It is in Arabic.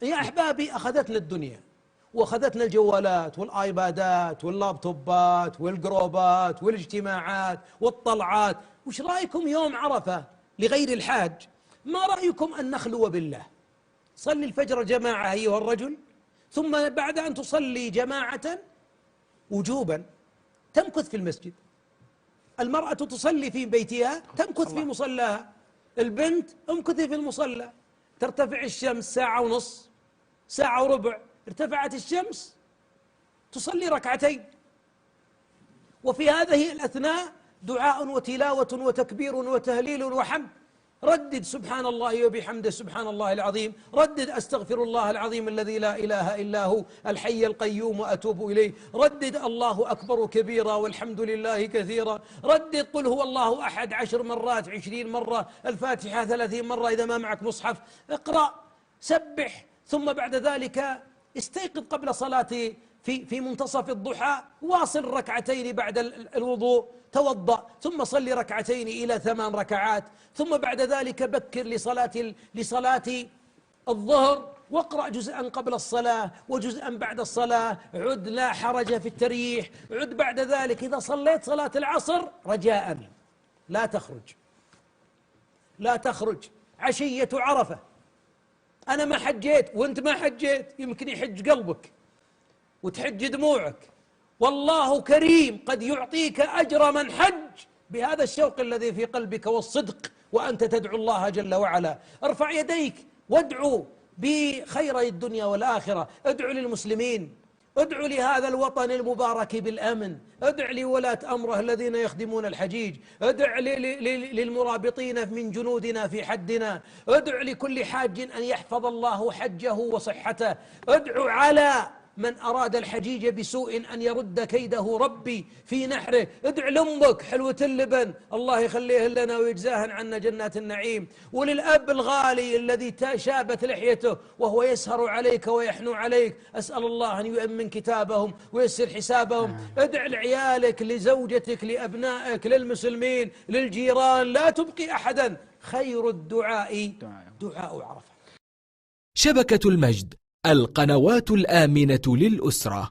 يا أحبابي أخذتنا الدنيا وأخذتنا الجوالات والآيبادات واللابتوبات والجروبات والاجتماعات والطلعات. وش رأيكم يوم عرفة لغير الحاج؟ ما رأيكم أن نخلو بالله؟ صلي الفجر جماعة أيها الرجل، ثم بعد أن تصلي جماعة وجوبا تمكث في المسجد. المرأة تصلي في بيتها تمكث في مصلاها، البنت امكثي في المصلى. ترتفع الشمس ساعة ونص، ساعة وربع، ارتفعت الشمس تصلي ركعتين، وفي هذه الأثناء دعاء وتلاوة وتكبير وتهليل وحمد. ردد سبحان الله وبحمده سبحان الله العظيم، ردد أستغفر الله العظيم الذي لا إله إلا هو الحي القيوم وأتوب إليه، ردد الله أكبر كبيرا والحمد لله كثيرا، ردد قل هو الله أحد 10 مرات 20 مرة، الفاتحة 30 مرة إذا ما معك مصحف، اقرأ، سبح. ثم بعد ذلك استيقظ قبل صلاة في منتصف الضحى، واصل ركعتين بعد الوضوء، توضأ ثم صلي ركعتين إلى 8 ركعات، ثم بعد ذلك بكر لصلاة الظهر، واقرأ جزءا قبل الصلاة وجزءا بعد الصلاة، عد لا حرج في التريح، عد بعد ذلك إذا صليت صلاة العصر رجاء لا تخرج عشية عرفة. أنا ما حجيت وأنت ما حجيت، يمكن يحج قلبك وتحج دموعك، والله كريم قد يعطيك أجر من حج بهذا الشوق الذي في قلبك والصدق، وأنت تدعو الله جل وعلا. ارفع يديك وادعو بخيري الدنيا والآخرة، ادعو للمسلمين، ادعو لهذا الوطن المبارك بالأمن، ادع لولاة أمره الذين يخدمون الحجيج، ادع للمرابطين من جنودنا في حدنا، ادع لكل حاج أن يحفظ الله حجه وصحته، ادعو على من أراد الحجيج بسوء أن يرد كيده ربي في نحره، ادع لأمك حلوة اللبن الله يخليه لنا ويجزاهن عنا جنات النعيم، وللأب الغالي الذي شابت لحيته وهو يسهر عليك ويحنو عليك، أسأل الله أن يؤمن كتابهم ويسر حسابهم. ادع لعيالك، لزوجتك، لأبنائك، للمسلمين، للجيران، لا تبقي أحدا. خير الدعاء دعاء عرفة. شبكة المجد، القنوات الآمنة للأسرة.